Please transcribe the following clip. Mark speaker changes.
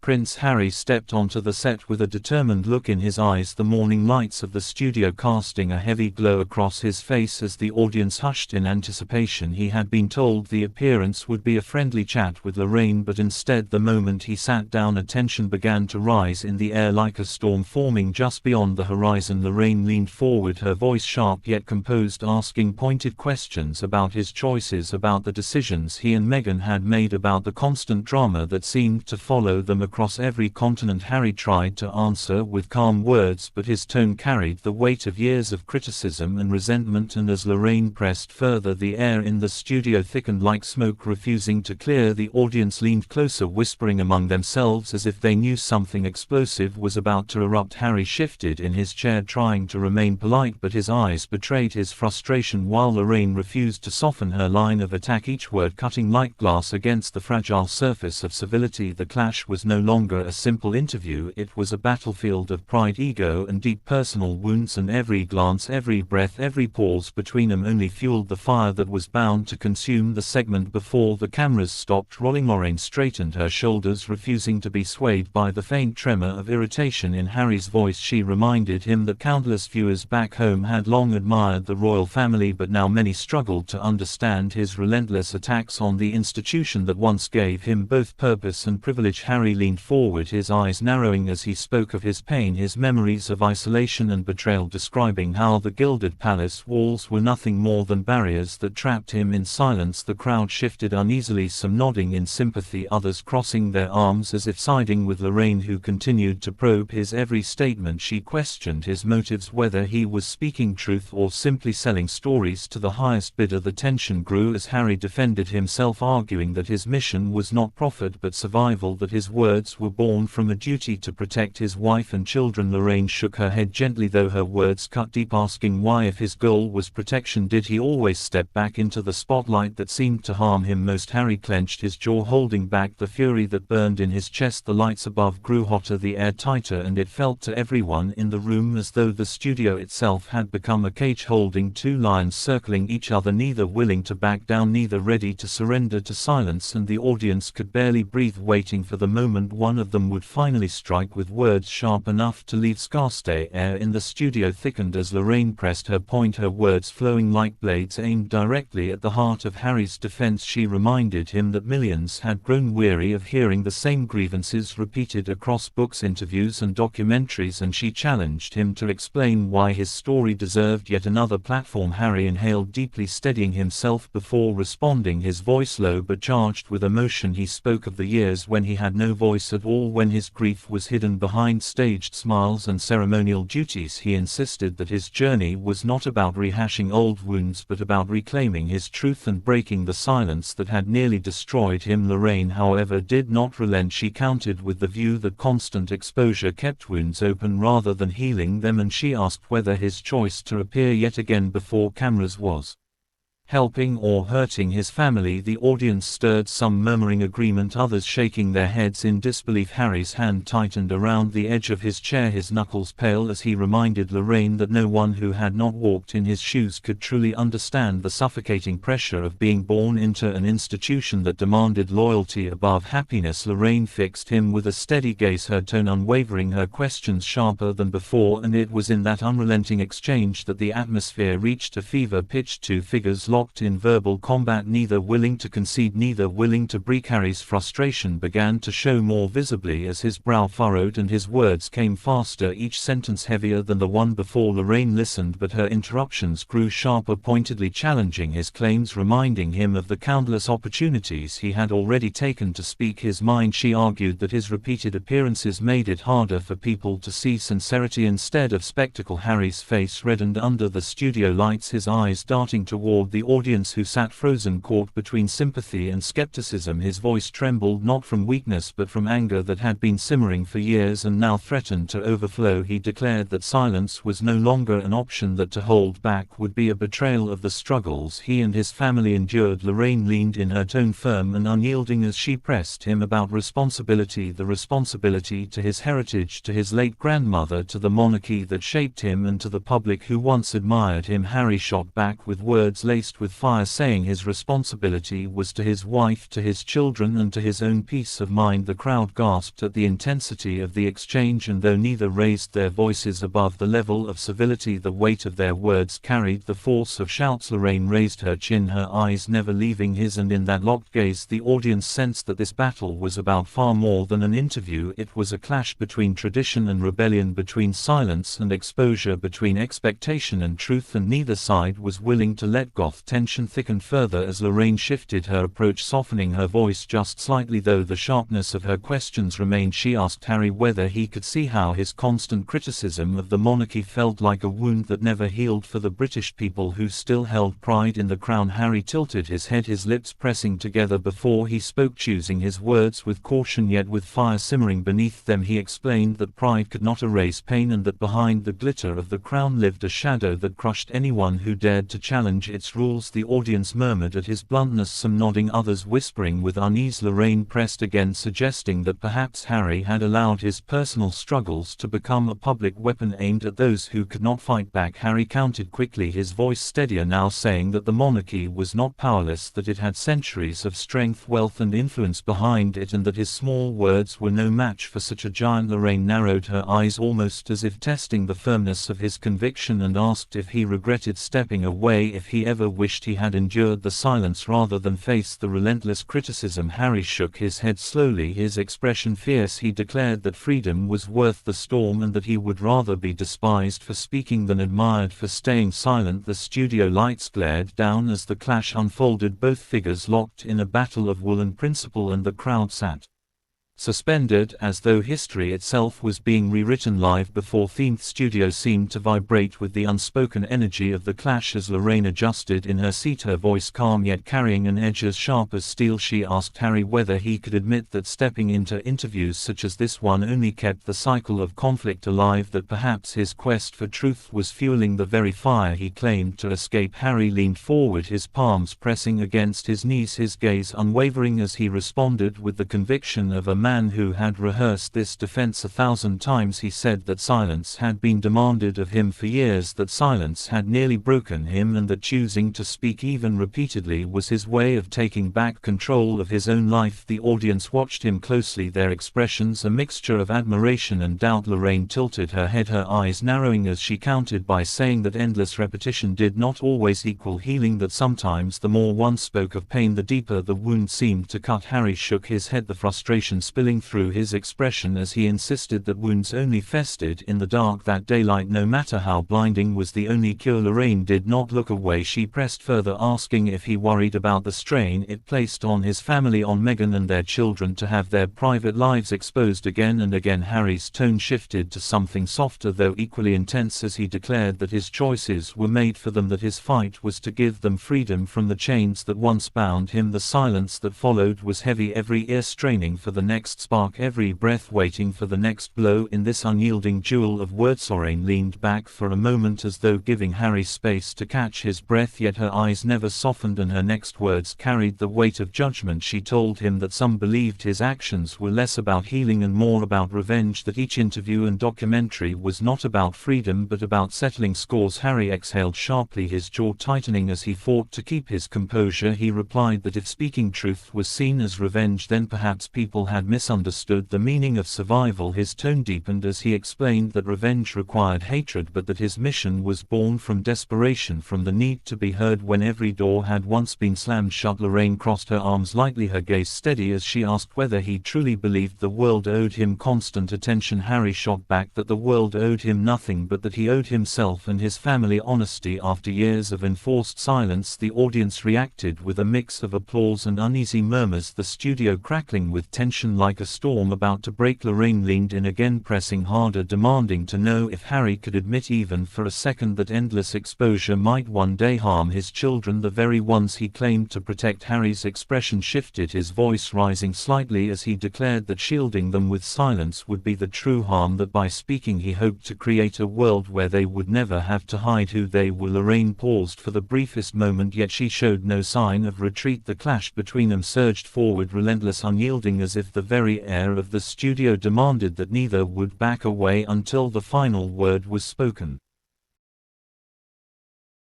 Speaker 1: Prince Harry stepped onto the set with a determined look in his eyes, the morning lights of the studio casting a heavy glow across his face as the audience hushed in anticipation. He had been told the appearance would be a friendly chat with Lorraine, but instead the moment he sat down a tension began to rise in the air like a storm forming just beyond the horizon. Lorraine leaned forward, her voice sharp yet composed, asking pointed questions about his choices, about the decisions he and Meghan had made, about the constant drama that seemed to follow them across every continent. Harry tried to answer with calm words, but his tone carried the weight of years of criticism and resentment, and as Lorraine pressed further, the air in the studio thickened like smoke, refusing to clear. The audience leaned closer, whispering among themselves as if they knew something explosive was about to erupt. Harry shifted in his chair, trying to remain polite, but his eyes betrayed his frustration, while Lorraine refused to soften her line of attack, each word cutting like glass against the fragile surface of civility. The clash was no longer a simple interview, it was a battlefield of pride, ego, and deep personal wounds, and every glance, every breath, every pause between them only fueled the fire that was bound to consume the segment. Before the cameras stopped rolling, Lorraine straightened her shoulders, refusing to be swayed by the faint tremor of irritation in Harry's voice. She reminded him that countless viewers back home had long admired the royal family, but now many struggled to understand his relentless attacks on the institution that once gave him both purpose and privilege. Harry leaned forward, his eyes narrowing as he spoke of his pain, his memories of isolation and betrayal, describing how the gilded palace walls were nothing more than barriers that trapped him in silence. The crowd shifted uneasily, some nodding in sympathy, others crossing their arms as if siding with Lorraine, who continued to probe his every statement. She questioned his motives, whether he was speaking truth or simply selling stories to the highest bidder. The tension grew as Harry defended himself, arguing that his mission was not profit but survival, that his words were born from a duty to protect his wife and children. Lorraine shook her head gently, though her words cut deep, asking why, if his goal was protection, did he always step back into the spotlight that seemed to harm him most? Harry clenched his jaw, holding back the fury that burned in his chest. The lights above grew hotter, the air tighter, and it felt to everyone in the room as though the studio itself had become a cage holding two lions circling each other, neither willing to back down, neither ready to surrender to silence, and the audience could barely breathe, waiting for the moment one of them would finally strike with words sharp enough to leave scars. The air in the studio thickened as Lorraine pressed her point, her words flowing like blades aimed directly at the heart of Harry's defense. She reminded him that millions had grown weary of hearing the same grievances repeated across books, interviews, and documentaries, and she challenged him to explain why his story deserved yet another platform. Harry inhaled deeply, steadying himself before responding, his voice low but charged with emotion. He spoke of the years when he had no voice at all, when his grief was hidden behind staged smiles and ceremonial duties. He insisted that his journey was not about rehashing old wounds but about reclaiming his truth and breaking the silence that had nearly destroyed him. Lorraine, however, did not relent. She countered with the view that constant exposure kept wounds open rather than healing them, and she asked whether his choice to appear yet again before cameras was helping or hurting his family. The audience stirred, some murmuring agreement, others shaking their heads in disbelief. Harry's hand tightened around the edge of his chair, his knuckles pale as he reminded Lorraine that no one who had not walked in his shoes could truly understand the suffocating pressure of being born into an institution that demanded loyalty above happiness. Lorraine fixed him with a steady gaze, her tone unwavering, her questions sharper than before, and it was in that unrelenting exchange that the atmosphere reached a fever pitch. Two figures locked in verbal combat, neither willing to concede, neither willing to break. Harry's frustration began to show more visibly as his brow furrowed and his words came faster, each sentence heavier than the one before. Lorraine listened, but her interruptions grew sharper, pointedly challenging his claims, reminding him of the countless opportunities he had already taken to speak his mind. She argued that his repeated appearances made it harder for people to see sincerity instead of spectacle. Harry's face reddened under the studio lights, his eyes darting toward the audience who sat frozen, caught between sympathy and skepticism. His voice trembled, not from weakness but from anger that had been simmering for years and now threatened to overflow. He declared that silence was no longer an option, that to hold back would be a betrayal of the struggles he and his family endured. Lorraine leaned in, her tone firm and unyielding as she pressed him about responsibility, the responsibility to his heritage, to his late grandmother, to the monarchy that shaped him, and to the public who once admired him. Harry shot back with words laced with fire, saying his responsibility was to his wife, to his children, and to his own peace of mind. The crowd gasped at the intensity of the exchange, and though neither raised their voices above the level of civility, the weight of their words carried the force of shouts. Lorraine raised her chin, her eyes never leaving his, and in that locked gaze the audience sensed that this battle was about far more than an interview. It was a clash between tradition and rebellion, between silence and exposure, between expectation and truth, and neither side was willing to let go. Tension thickened further as Lorraine shifted her approach, softening her voice just slightly. Though the sharpness of her questions remained, she asked Harry whether he could see how his constant criticism of the monarchy felt like a wound that never healed for the British people who still held pride in the crown. Harry tilted his head, his lips pressing together before he spoke, choosing his words with caution yet with fire simmering beneath them. He explained that pride could not erase pain, and that behind the glitter of the crown lived a shadow that crushed anyone who dared to challenge its rules. The audience murmured at his bluntness, some nodding, others whispering with unease. Lorraine pressed again, suggesting that perhaps Harry had allowed his personal struggles to become a public weapon aimed at those who could not fight back. Harry countered quickly, his voice steadier now, saying that the monarchy was not powerless, that it had centuries of strength, wealth and influence behind it, and that his small words were no match for such a giant. Lorraine narrowed her eyes almost as if testing the firmness of his conviction, and asked if he regretted stepping away, if he ever wished he had endured the silence rather than face the relentless criticism. Harry shook his head slowly, his expression fierce. He declared that freedom was worth the storm, and that he would rather be despised for speaking than admired for staying silent. The studio lights glared down as the clash unfolded, both figures locked in a battle of will and principle, and the crowd sat suspended, as though history itself was being rewritten live before them. The studio seemed to vibrate with the unspoken energy of the clash. As Lorraine adjusted in her seat, her voice calm yet carrying an edge as sharp as steel, she asked Harry whether he could admit that stepping into interviews such as this one only kept the cycle of conflict alive, that perhaps his quest for truth was fueling the very fire he claimed to escape. Harry leaned forward, his palms pressing against his knees, his gaze unwavering as he responded with the conviction of a man who had rehearsed this defense 1,000 times. He said that silence had been demanded of him for years, that silence had nearly broken him, and that choosing to speak even repeatedly was his way of taking back control of his own life. The audience watched him closely, their expressions a mixture of admiration and doubt. Lorraine tilted her head, her eyes narrowing as she countered by saying that endless repetition did not always equal healing, that sometimes the more one spoke of pain, the deeper the wound seemed to cut. Harry shook his head, the frustration spilling through his expression as he insisted that wounds only festered in the dark, that daylight, no matter how blinding, was the only cure. Lorraine did not look away. She pressed further, asking if he worried about the strain it placed on his family, on Meghan and their children, to have their private lives exposed again and again. Harry's tone shifted to something softer though equally intense as he declared that his choices were made for them, that his fight was to give them freedom from the chains that once bound him. The silence that followed was heavy, every ear straining for the next spark, every breath waiting for the next blow. In this unyielding duel of words, Lorraine leaned back for a moment as though giving Harry space to catch his breath, yet her eyes never softened and her next words carried the weight of judgment. She told him that some believed his actions were less about healing and more about revenge, that each interview and documentary was not about freedom but about settling scores. Harry exhaled sharply, his jaw tightening as he fought to keep his composure. He replied that if speaking truth was seen as revenge, then perhaps people had misunderstood the meaning of survival. His tone deepened as he explained that revenge required hatred, but that his mission was born from desperation, from the need to be heard when every door had once been slammed shut. Lorraine crossed her arms lightly, her gaze steady as she asked whether he truly believed the world owed him constant attention. Harry shot back that the world owed him nothing, but that he owed himself and his family honesty. After years of enforced silence, the audience reacted with a mix of applause and uneasy murmurs, the studio crackling with tension like a storm about to break. Lorraine leaned in again, pressing harder, demanding to know if Harry could admit even for a second that endless exposure might one day harm his children, the very ones he claimed to protect. Harry's expression shifted, his voice rising slightly as he declared that shielding them with silence would be the true harm, that by speaking he hoped to create a world where they would never have to hide who they were. Lorraine paused for the briefest moment, yet she showed no sign of retreat. The clash between them surged forward, relentless, unyielding, as if the very air of the studio demanded that neither would back away until the final word was spoken.